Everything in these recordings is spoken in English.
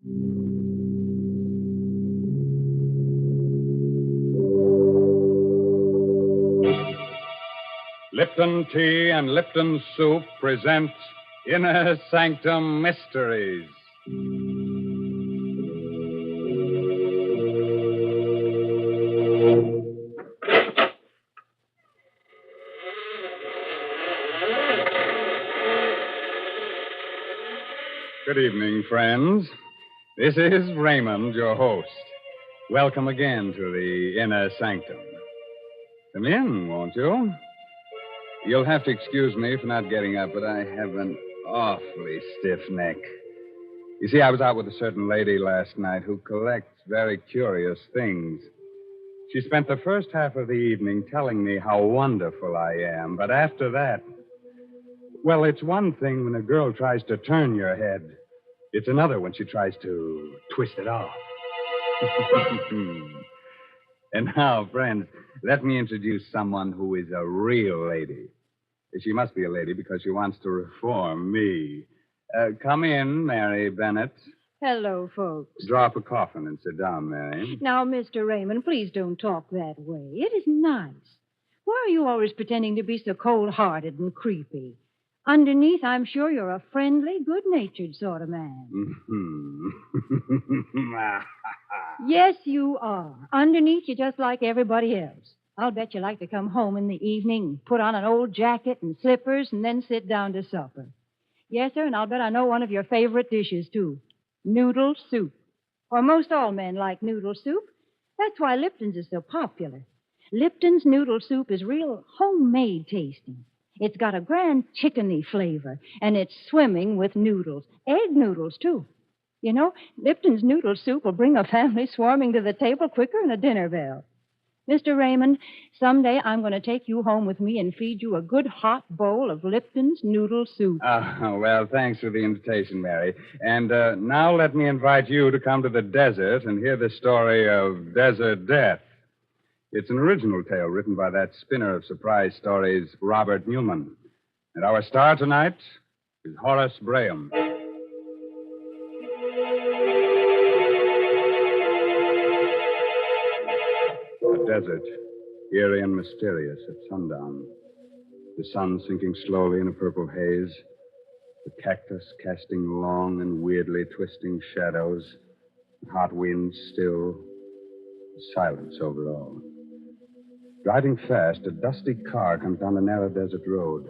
Lipton Tea and Lipton Soup present Inner Sanctum Mysteries. Good evening, friends. This is Raymond, your host. Welcome again to the Inner Sanctum. Come in, won't you? You'll have to excuse me for not getting up, but I have an awfully stiff neck. You see, I was out with a certain lady last night who collects very curious things. She spent the first half of the evening telling me how wonderful I am, but after that, well, it's one thing when a girl tries to turn your head. It's another when she tries to twist it off. And now, friends, let me introduce someone who is a real lady. She must be a lady because she wants to reform me. Come in, Mary Bennett. Hello, folks. Draw up a coffin and sit down, Mary. Now, Mr. Raymond, please don't talk that way. It isn't nice. Why are you always pretending to be so cold-hearted and creepy? Underneath, I'm sure you're a friendly, good-natured sort of man. Yes, you are. Underneath, you're just like everybody else. I'll bet you like to come home in the evening, put on an old jacket and slippers, and then sit down to supper. Yes, sir, and I'll bet I know one of your favorite dishes, too. Noodle soup. Or most all men like noodle soup. That's why Lipton's is so popular. Lipton's noodle soup is real homemade tasting. It's got a grand chickeny flavor, and it's swimming with noodles. Egg noodles, too. You know, Lipton's noodle soup will bring a family swarming to the table quicker than a dinner bell. Mr. Raymond, someday I'm going to take you home with me and feed you a good hot bowl of Lipton's noodle soup. Well, thanks for the invitation, Mary. And now let me invite you to come to the desert and hear the story of Desert Death. It's an original tale written by that spinner of surprise stories, Robert Newman. And our star tonight is Horace Braham. The desert, eerie and mysterious at sundown. The sun sinking slowly in a purple haze. The cactus casting long and weirdly twisting shadows. The hot winds still. Silence over it all. Driving fast, a dusty car comes down the narrow desert road.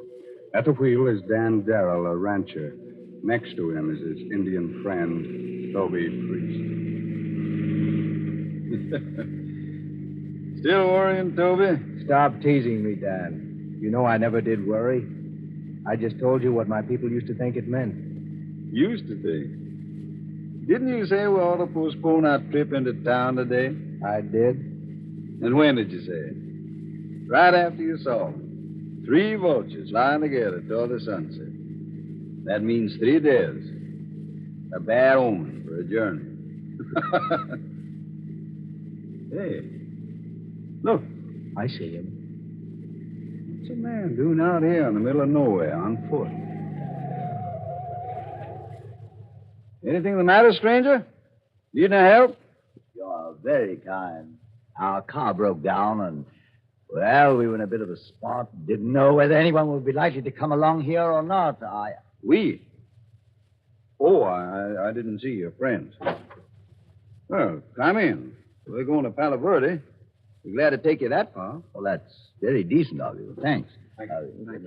At the wheel is Dan Darrell, a rancher. Next to him is his Indian friend, Toby Priest. Still worrying, Toby? Stop teasing me, Dan. You know I never did worry. I just told you what my people used to think it meant. Used to think. Didn't you say we ought to postpone our trip into town today? I did. And when did you say it? Right after you saw them. 3 vultures lying together toward the sunset. That means 3 days. A bad omen for a journey. Hey, look. I see him. What's a man doing out here in the middle of nowhere on foot? Anything the matter, stranger? Need no help? You're very kind. Our car broke down, and, well, we were in a bit of a spot. Didn't know whether anyone would be likely to come along here or not. We? Oh, I didn't see your friends. Well, come in. We're going to Palo Verde. We're glad to take you that far. Well, that's very decent of you. Thanks. Thank you.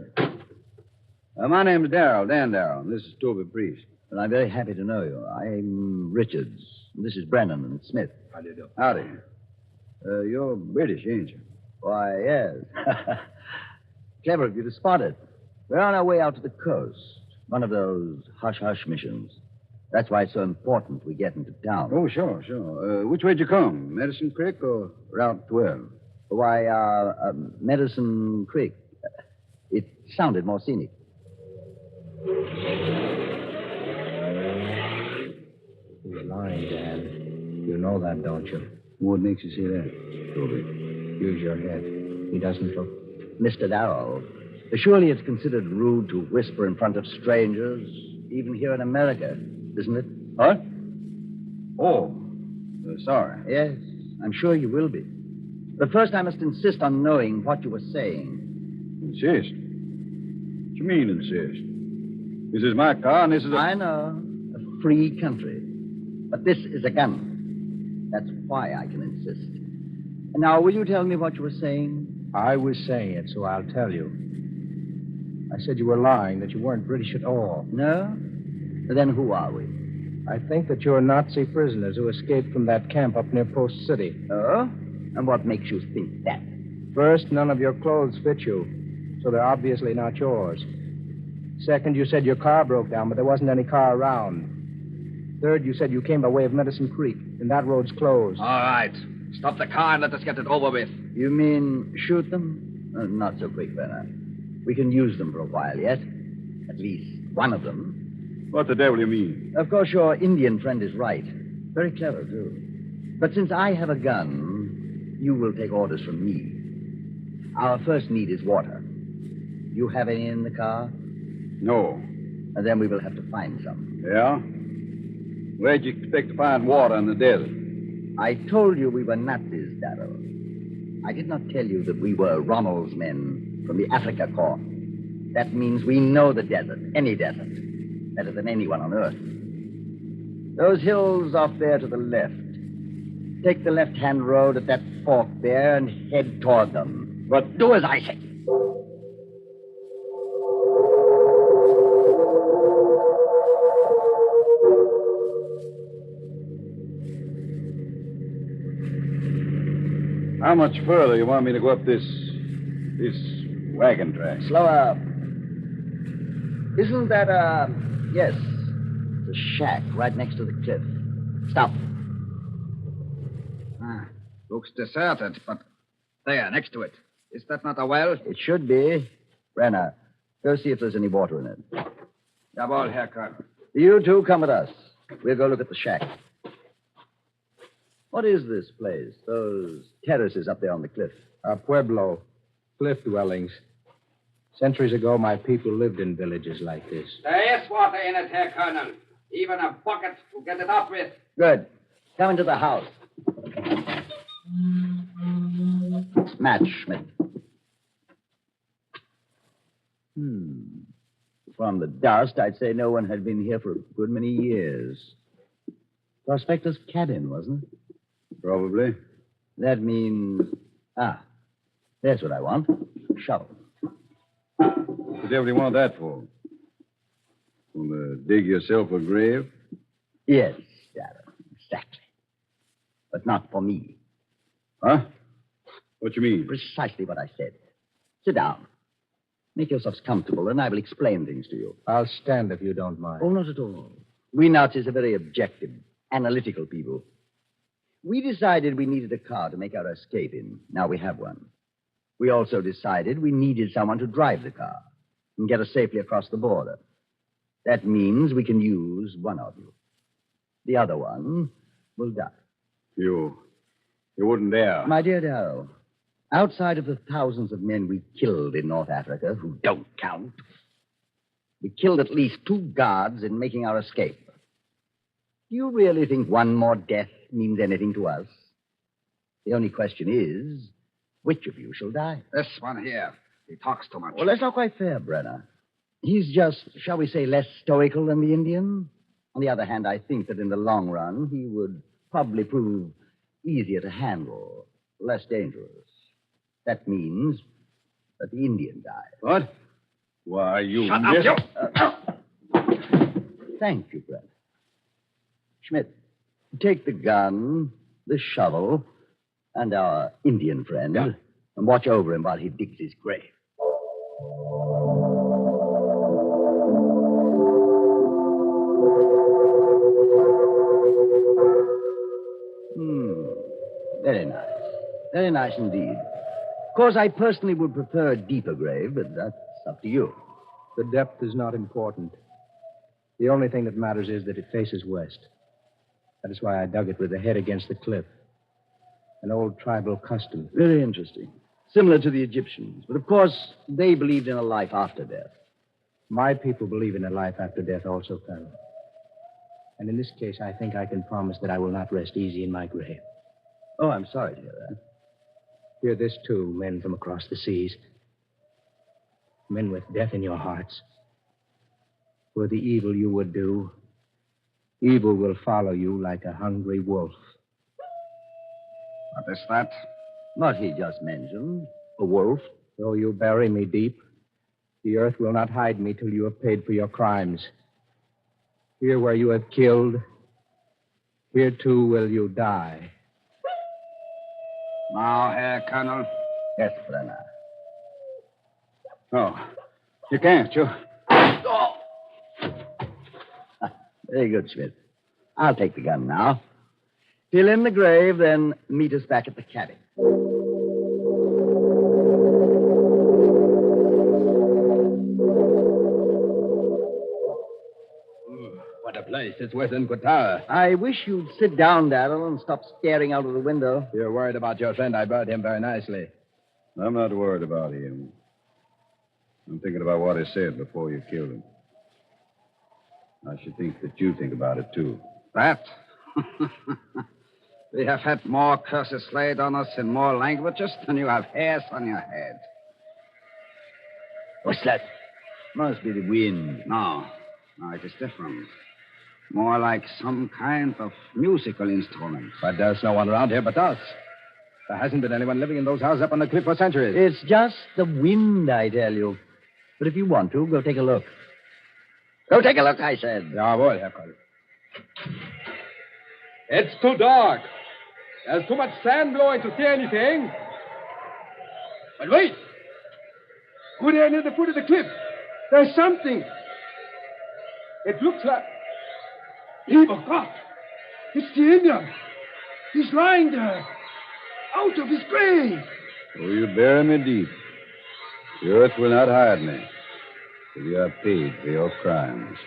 My name's Darrell, Dan Darrell, and this is Toby Priest. Well, I'm very happy to know you. I'm Richards. This is Brennan and Smith. How do you do? Howdy. You're British, ain't you? Why, yes. Clever of you to spot it. We're on our way out to the coast. One of those hush-hush missions. That's why it's so important we get into town. Oh, sure. Which way'd you come? Medicine Creek or Route 12? Why, Medicine Creek. It sounded more scenic. He's lying, Dan. You know that, don't you? What makes you say that, Toby? Use your head. He doesn't look. Mr. Darrow, surely it's considered rude to whisper in front of strangers, even here in America, isn't it? What? Oh, sorry. Yes, I'm sure you will be. But first, I must insist on knowing what you were saying. Insist? What you mean, insist? This is my car, and this is a... I know. A free country. But this is a gun. That's why I can insist. And now, will you tell me what you were saying? I was saying it, so I'll tell you. I said you were lying, that you weren't British at all. No? Then who are we? I think that you're Nazi prisoners who escaped from that camp up near Post City. Oh? And what makes you think that? First, none of your clothes fit you, so they're obviously not yours. Second, you said your car broke down, but there wasn't any car around. Third, you said you came by way of Medicine Creek, and that road's closed. All right. Stop the car and let us get it over with. You mean shoot them? Not so quick, Werner. We can use them for a while yet. At least one of them. What the devil do you mean? Of course, your Indian friend is right. Very clever, too. But since I have a gun, you will take orders from me. Our first need is water. You have any in the car? No. And then we will have to find some. Yeah? Where'd you expect to find water in the desert? I told you we were Nazis, Darrow. I did not tell you that we were Rommel's men from the Africa Corps. That means we know the desert, any desert, better than anyone on Earth. Those hills off there to the left. Take the left-hand road at that fork there and head toward them. But do as I say. How much further you want me to go up this wagon track? Slow up. Isn't that yes, the shack right next to the cliff. Stop. Looks deserted, but there, next to it. Is that not a well? It should be. Brenner, go see if there's any water in it. Jawohl, Herr Colonel. You two come with us. We'll go look at the shack. What is this place? Those terraces up there on the cliff. Pueblo. Cliff dwellings. Centuries ago, my people lived in villages like this. There is water in it, Herr Colonel. Even a bucket to get it up with. Good. Come into the house. Match, Schmidt. From the dust, I'd say no one had been here for a good many years. Prospector's cabin, wasn't it? Probably. That means... there's what I want. Shovel. What the devil do you want that for? To dig yourself a grave? Yes, Darren, exactly. But not for me. Huh? What you mean? Precisely what I said. Sit down. Make yourselves comfortable, and I will explain things to you. I'll stand if you don't mind. Oh, not at all. We Nazis are very objective, analytical people. We decided we needed a car to make our escape in. Now we have one. We also decided we needed someone to drive the car and get us safely across the border. That means we can use one of you. The other one will die. You wouldn't dare. My dear Darrow, outside of the thousands of men we killed in North Africa, who don't count, we killed at least 2 guards in making our escape. Do you really think one more death means anything to us? The only question is, which of you shall die? This one here. He talks too much. Well, that's not quite fair, Brenner. He's just, shall we say, less stoical than the Indian. On the other hand, I think that in the long run, he would probably prove easier to handle, less dangerous. That means that the Indian dies. What? Why, you... Shut up, you! Thank you, Brenner. Schmidt, take the gun, the shovel, and our Indian friend, and watch over him while he digs his grave. Very nice. Very nice indeed. Of course, I personally would prefer a deeper grave, but that's up to you. The depth is not important. The only thing that matters is that it faces west. That is why I dug it with the head against the cliff. An old tribal custom. Very interesting. Similar to the Egyptians. But of course, they believed in a life after death. My people believe in a life after death also, Colonel. And in this case, I think I can promise that I will not rest easy in my grave. Oh, I'm sorry to hear that. Hear this, too, men from across the seas. Men with death in your hearts. For the evil you would do, evil will follow you like a hungry wolf. What is that? What he just mentioned. A wolf. Though you bury me deep, the earth will not hide me till you have paid for your crimes. Here where you have killed, here too will you die. Now, Herr Colonel. Yes, Brenner. Oh, you can't, you. Oh! Very good, Schmidt. I'll take the gun now. Fill in the grave, then meet us back at the cabin. What a place. It's worse than Qatar. I wish you'd sit down, Darrell, and stop staring out of the window. You're worried about your friend. I buried him very nicely. I'm not worried about him. I'm thinking about what he said before you killed him. I should think that you think about it, too. That? We have had more curses laid on us in more languages than you have hairs on your head. What's that? Must be the wind. No, it is different. More like some kind of musical instrument. But there's no one around here but us. There hasn't been anyone living in those houses up on the cliff for centuries. It's just the wind, I tell you. But if you want to, go take a look. Go take a look, I said. Jawohl, Herr Koll. It's too dark. There's too much sand blowing to see anything. But wait. Go there near the foot of the cliff. There's something. It looks like... Lieber Gott. It's the Indian. He's lying there. Out of his grave. Oh, you bury me deep. The earth will not hide me till you have paid for your crimes.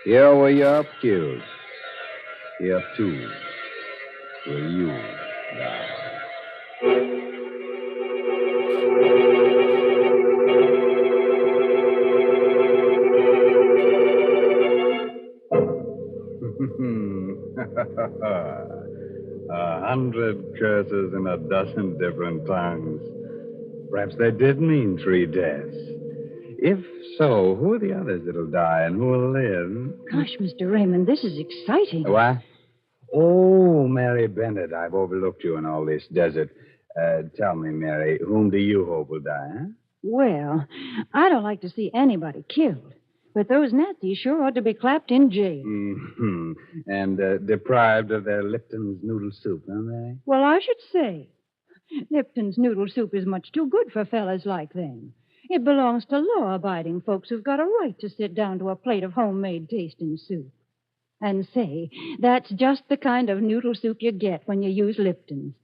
Here where you are killed, here too will you die. A 100 curses in a dozen different tongues. Perhaps they did mean 3 deaths. If so, who are the others that'll die and who will live? Gosh, Mr. Raymond, this is exciting. What? Oh, Mary Bennett, I've overlooked you in all this desert. Tell me, Mary, whom do you hope will die, huh? Well, I don't like to see anybody killed. But those Nazis sure ought to be clapped in jail. Mm-hmm. And deprived of their Lipton's noodle soup, aren't they? Well, I should say. Lipton's noodle soup is much too good for fellas like them. It belongs to law-abiding folks who've got a right to sit down to a plate of homemade tasting soup. And say, that's just the kind of noodle soup you get when you use Lipton's.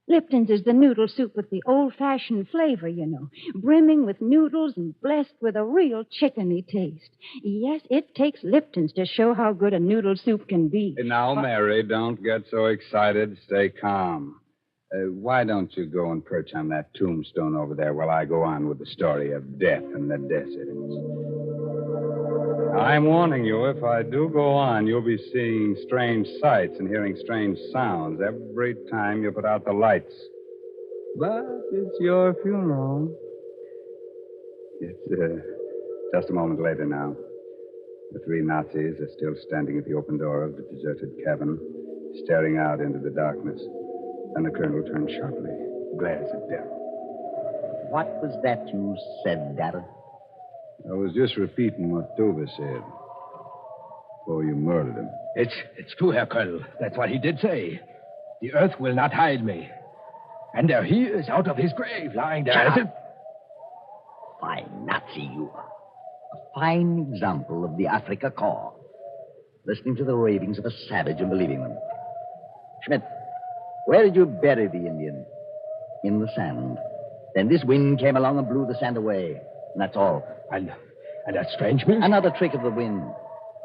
Lipton's is the noodle soup with the old-fashioned flavor, you know, brimming with noodles and blessed with a real chickeny taste. Yes, it takes Lipton's to show how good a noodle soup can be. Now, Mary, don't get so excited. Stay calm. Why don't you go and perch on that tombstone over there while I go on with the story of death in the desert? I'm warning you, if I do go on, you'll be seeing strange sights and hearing strange sounds every time you put out the lights. But it's your funeral. It's just a moment later now. The 3 Nazis are still standing at the open door of the deserted cabin, staring out into the darkness. Then the colonel turns sharply, glares at Darrell. What was that you said, Darrell? I was just repeating what Tova said before you murdered him. It's true, Herr Colonel. That's what he did say. The earth will not hide me. And there he is out of his grave, lying there. Shut up. Fine Nazi you are. A fine example of the Africa Corps. Listening to the ravings of a savage and believing them. Schmidt, where did you bury the Indian? In the sand. Then this wind came along and blew the sand away. And that's all. And that strange man? Another trick of the wind.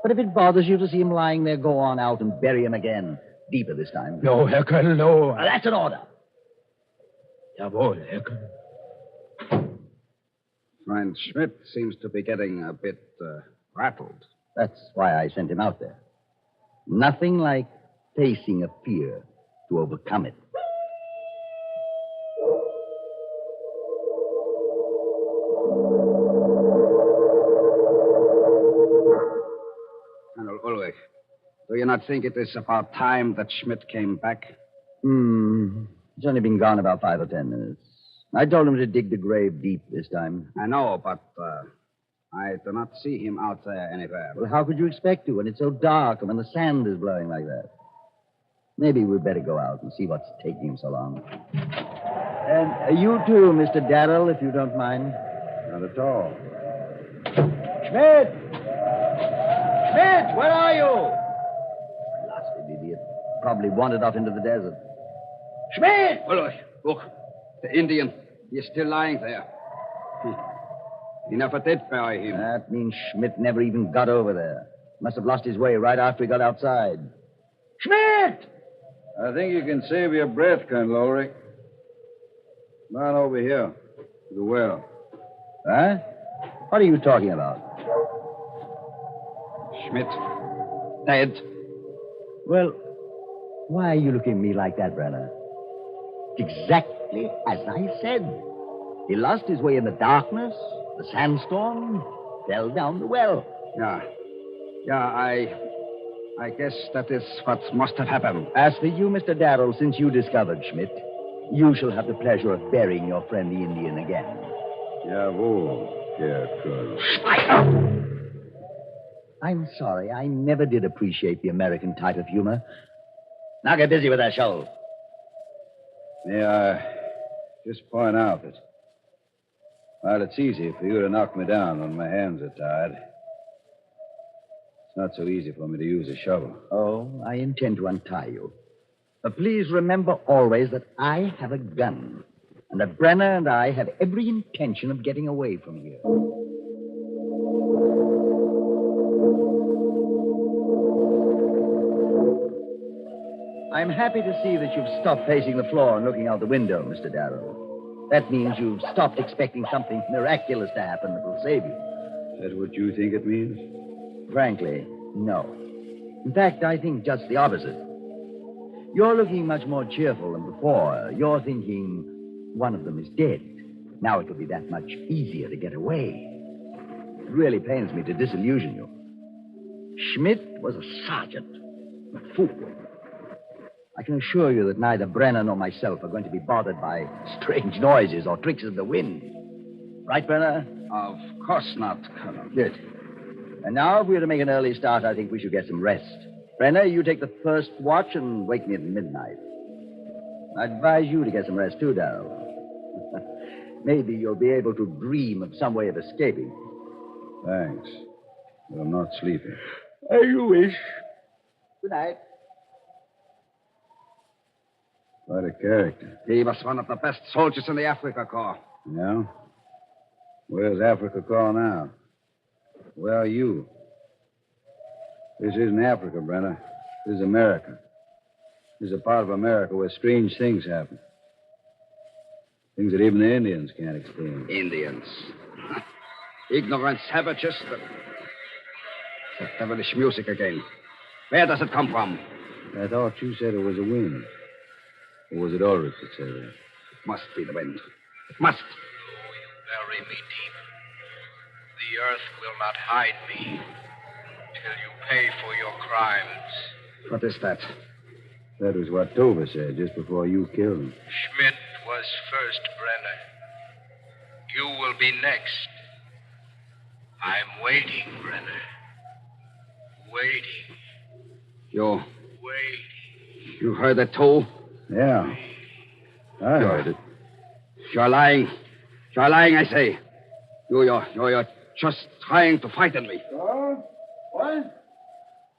But if it bothers you to see him lying there, go on out and bury him again. Deeper this time. No, Herr Colonel, no. Well, that's an order. Jawohl, Herr Colonel. Friend Schmidt seems to be getting a bit rattled. That's why I sent him out there. Nothing like facing a fear to overcome it. Colonel Ulrich, do you not think it is about time that Schmidt came back? He's only been gone about 5 or 10 minutes. I told him to dig the grave deep this time. I know, but I do not see him out there anywhere. Well, how could you expect to when it's so dark and when the sand is blowing like that? Maybe we'd better go out and see what's taking him so long. And you too, Mr. Darrell, if you don't mind. Not at all. Schmidt! Schmidt, where are you? Blasted idiot. Probably wandered off into the desert. Schmidt! Ulrich, look. The Indian. He is still lying there. He never did bury him. That means Schmidt never even got over there. Must have lost his way right after he got outside. Schmidt! I think you can save your breath, Colonel Ulrich. Come on over here to the well. Huh? What are you talking about? Schmidt. Dead. Well, why are you looking at me like that, Brenner? Exactly as I said. He lost his way in the darkness, the sandstorm, fell down the well. Yeah, I guess that is what must have happened. As for you, Mr. Darrell, since you discovered Schmidt, you shall have the pleasure of burying your friend the Indian again. Jawohl, dear Colonel. I'm sorry. I never did appreciate the American type of humor. Now get busy with that shovel. May I just point out that, while it's easy for you to knock me down when my hands are tied, it's not so easy for me to use a shovel. Oh, I intend to untie you. But please remember always that I have a gun, and that Brenner and I have every intention of getting away from here. I'm happy to see that you've stopped pacing the floor and looking out the window, Mr. Darrow. That means you've stopped expecting something miraculous to happen that will save you. Is that what you think it means? Frankly, no. In fact, I think just the opposite. You're looking much more cheerful than before. You're thinking one of them is dead. Now it will be that much easier to get away. It really pains me to disillusion you. Schmidt was a sergeant, a fool. I can assure you that neither Brenner nor myself are going to be bothered by strange noises or tricks of the wind. Right, Brenner? Of course not, Colonel. Good. And now, if we're to make an early start, I think we should get some rest. Brenner, you take the first watch and wake me at midnight. I advise you to get some rest, too, Darrell. Maybe you'll be able to dream of some way of escaping. Thanks. But I'm not sleeping. As you wish. Good night. Quite a character. He was one of the best soldiers in the Africa Corps. Yeah? Where's Africa Corps now? Where are you? This isn't Africa, Brenner. This is America. This is a part of America where strange things happen. Things that even the Indians can't explain. Indians. Ignorant savages. That devilish music again. Where does it come from? I thought you said it was the wind. Or was it Ulrich that said that? It must be the wind. It must. Though you bury me deep, the earth will not hide me till you pay for your crimes. What is that? That was what Tova said just before you killed him. Schmidt was first, Brenner. You will be next. I'm waiting, Brenner. Waiting. You heard that, too? Yeah. I heard it. You're lying. You're lying, I say. You're just trying to frighten me. What?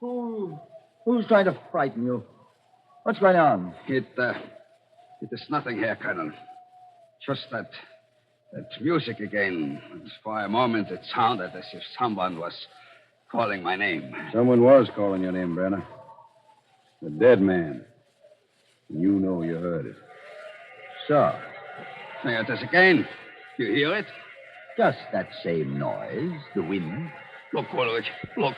Who's trying to frighten you? What's going on? It is nothing here, Colonel. Just that music again. For a moment, it sounded as if someone was calling my name. Someone was calling your name, Brenner. A dead man. And you know you heard it. So, There it is again. You hear it? just that same noise, the wind. Look, Ulrich. Look.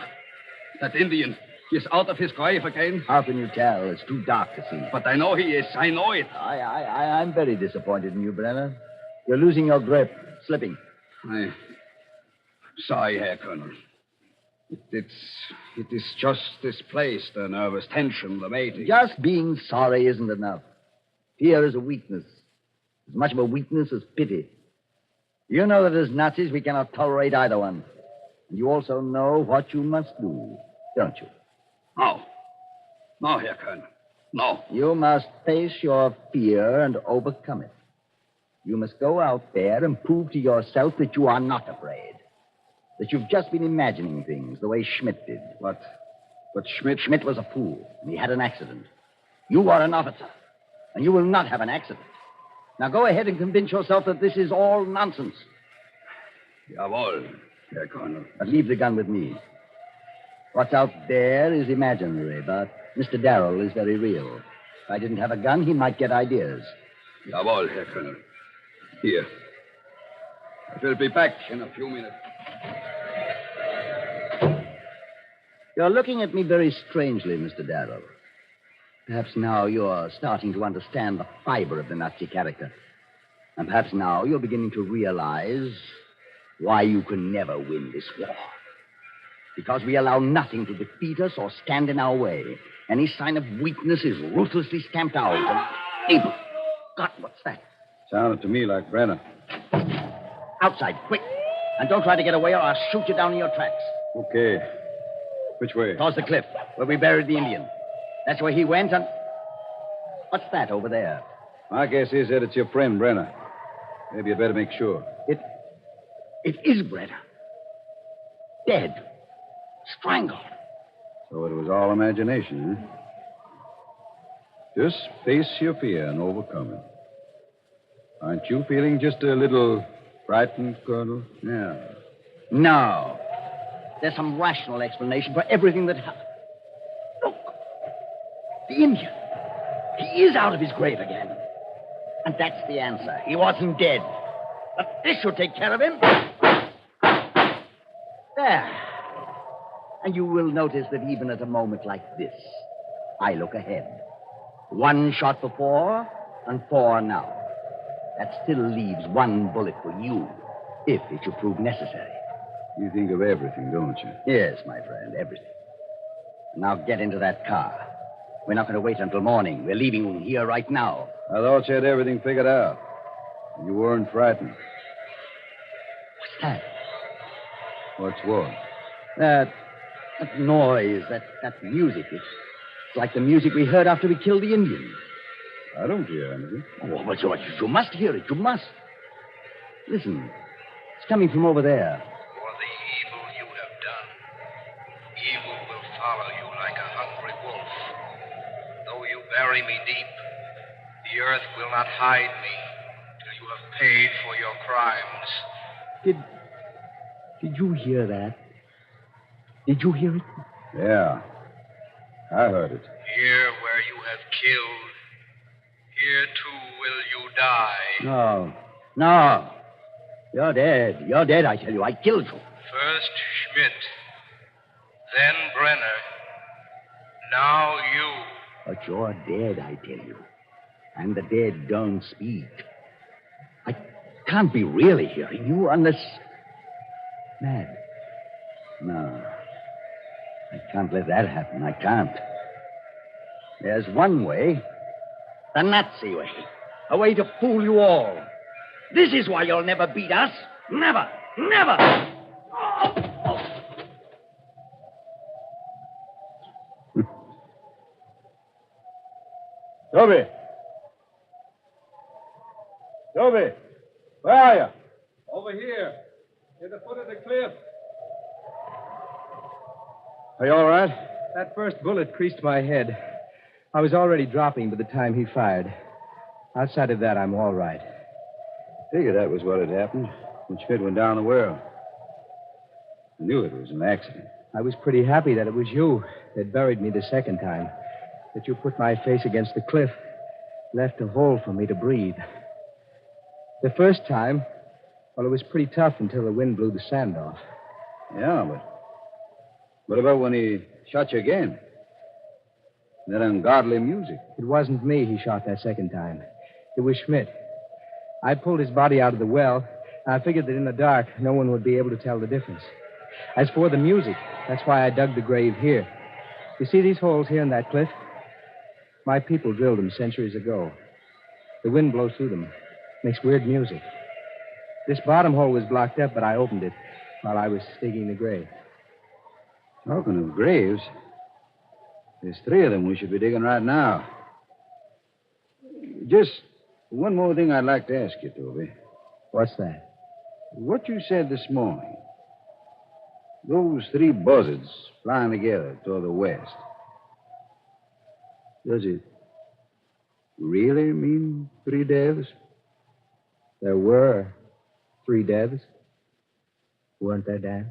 That Indian. He's out of his grave again. How can you tell? It's too dark to see. But I know he is. I know it. I'm very disappointed in you, Brenner. You're losing your grip, slipping. I'm sorry, Herr Colonel. It is just this place, the nervous tension, the waiting. Just being sorry isn't enough. Fear is a weakness. As much of a weakness as pity. You know that as Nazis we cannot tolerate either one. And you also know what you must do, don't you? No. No, Herr Colonel. No. You must face your fear and overcome it. You must go out there and prove to yourself that you are not afraid. That you've just been imagining things the way Schmidt did. But Schmidt... Schmidt was a fool, and he had an accident. You are an officer, and you will not have an accident. Now go ahead and convince yourself that this is all nonsense. Jawohl, Herr Colonel. But leave the gun with me. What's out there is imaginary, but Mr. Darrell is very real. If I didn't have a gun, he might get ideas. Jawohl, Herr Colonel. Here. I will be back in a few minutes. You're looking at me very strangely, Mr. Darrell. Perhaps now you're starting to understand the fiber of the Nazi character. And perhaps now you're beginning to realize why you can never win this war. Because we allow nothing to defeat us or stand in our way. Any sign of weakness is ruthlessly stamped out. And... Abel! God, what's that? Sounded to me like Brenner. Outside, quick. And don't try to get away or I'll shoot you down in your tracks. Okay. Which way? Towards the cliff, where we buried the Indian. That's where he went, and... What's that over there? My guess is that it's your friend, Brenner. Maybe you'd better make sure. It is Brenner. Dead. Strangled. So it was all imagination, huh? Just face your fear and overcome it. Aren't you feeling just a little frightened, Colonel? No. No. There's some rational explanation for everything that happened. Look. The Indian. He is out of his grave again. And that's the answer. He wasn't dead. But this should take care of him. There. And you will notice that even at a moment like this, I look ahead. 1 shot before and 4 now. That still leaves 1 bullet for you, if it should prove necessary. You think of everything, don't you? Yes, my friend, everything. Now get into that car. We're not going to wait until morning. We're leaving here right now. I thought you had everything figured out. You weren't frightened. What's that? What's what? That noise, that music. It's like the music we heard after we killed the Indian. I don't hear anything. Oh, but you must hear it. You must. Listen. It's coming from over there. For the evil you have done, evil will follow you like a hungry wolf. Though you bury me deep, the earth will not hide me till you have paid for your crimes. Did you hear that? Did you hear it? Yeah. I heard it. Here where you have killed, here too will you die. No. You're dead. You're dead, I tell you. I killed you. First Schmidt, then Brenner, now you. But you're dead, I tell you. And the dead don't speak. I can't be really hearing you unless... Mad. No. I can't let that happen. I can't. There's one way. The Nazi way. A way to fool you all. This is why you'll never beat us. Never. Never. Toby! Toby! Where are you? Over here. At the foot of the cliff. Are you all right? That first bullet creased my head. I was already dropping by the time he fired. Outside of that, I'm all right. Figured that was what had happened when Schmidt went down the well. I knew it was an accident. I was pretty happy that it was you that buried me the second time. That you put my face against the cliff, left a hole for me to breathe. The first time, well, it was pretty tough until the wind blew the sand off. Yeah, but what about when he Shot you again. That ungodly music. It wasn't me he shot that second time. It was Schmidt. I pulled his body out of the well. I figured that in the dark, no one would be able to tell the difference. As for the music, that's why I dug the grave here. You see these holes here in that cliff? My people drilled them centuries ago. The wind blows through them. Makes weird music. This bottom hole was blocked up, but I opened it while I was digging the grave. Talking of graves, there's 3 of them we should be digging right now. Just one more thing I'd like to ask you, Toby. What's that? What you said this morning. Those 3 buzzards flying together toward the west. Does it really mean 3 deaths? There were 3 deaths. Weren't there, Dan?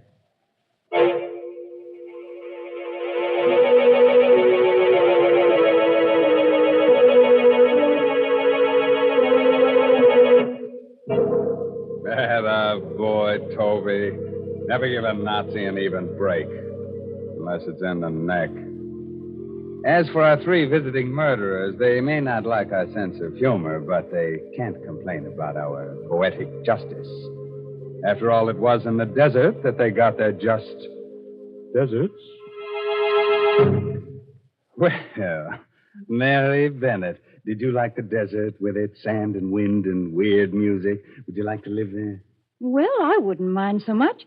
That boy, Toby. Never give a Nazi an even break. Unless it's in the neck. As for our 3 visiting murderers, they may not like our sense of humor, but they can't complain about our poetic justice. After all, it was in the desert that they got their just deserts. Well, Mary Bennett, did you like the desert with its sand and wind and weird music? Would you like to live there? Well, I wouldn't mind so much.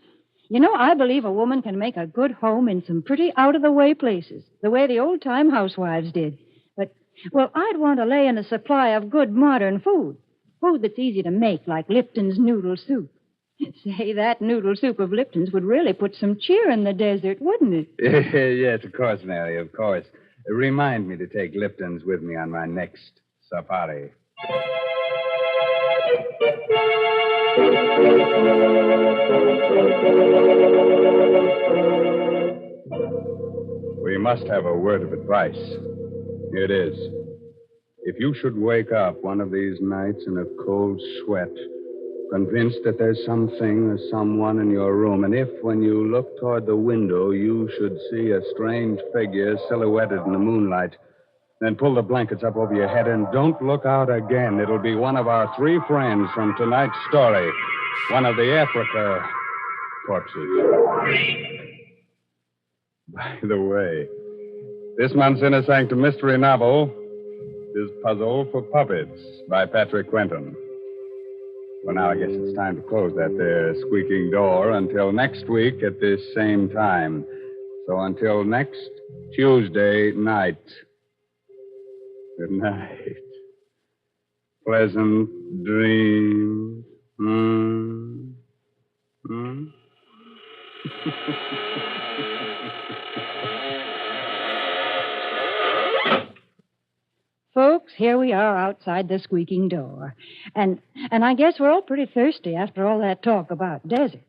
You know, I believe a woman can make a good home in some pretty out-of-the-way places, the way the old-time housewives did. But, well, I'd want to lay in a supply of good modern food. Food that's easy to make, like Lipton's noodle soup. Say, that noodle soup of Lipton's would really put some cheer in the desert, wouldn't it? Yes, of course, Mary, of course. Remind me to take Lipton's with me on my next safari. We must have a word of advice. Here it is. If you should wake up one of these nights in a cold sweat, convinced that there's something or someone in your room, and if, when you look toward the window, you should see a strange figure silhouetted in the moonlight, then pull the blankets up over your head and don't look out again. It'll be one of our 3 friends from tonight's story, one of the Africa corpses. By the way, this month's Inner Sanctum mystery novel is Puzzle for Puppets by Patrick Quentin. Well, now I guess it's time to close that there squeaking door until next week at this same time. So until next Tuesday night. Good night. Pleasant dreams. Folks, here we are outside the squeaking door. And I guess we're all pretty thirsty after all that talk about deserts.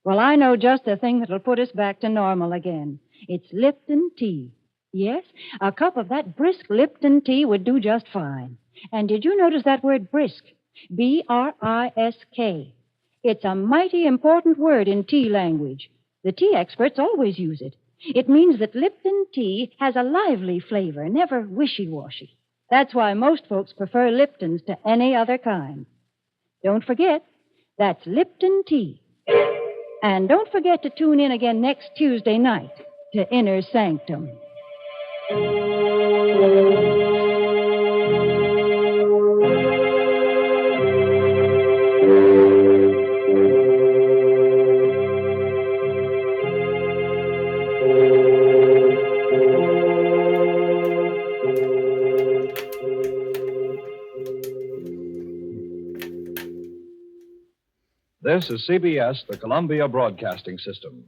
Well, I know just the thing that'll put us back to normal again. It's Lipton tea. Yes, a cup of that brisk Lipton tea would do just fine. And did you notice that word brisk? B-R-I-S-K. It's a mighty important word in tea language. The tea experts always use it. It means that Lipton tea has a lively flavor, never wishy-washy. That's why most folks prefer Lipton's to any other kind. Don't forget, that's Lipton tea. And don't forget to tune in again next Tuesday night to Inner Sanctum. This is CBS, the Columbia Broadcasting System.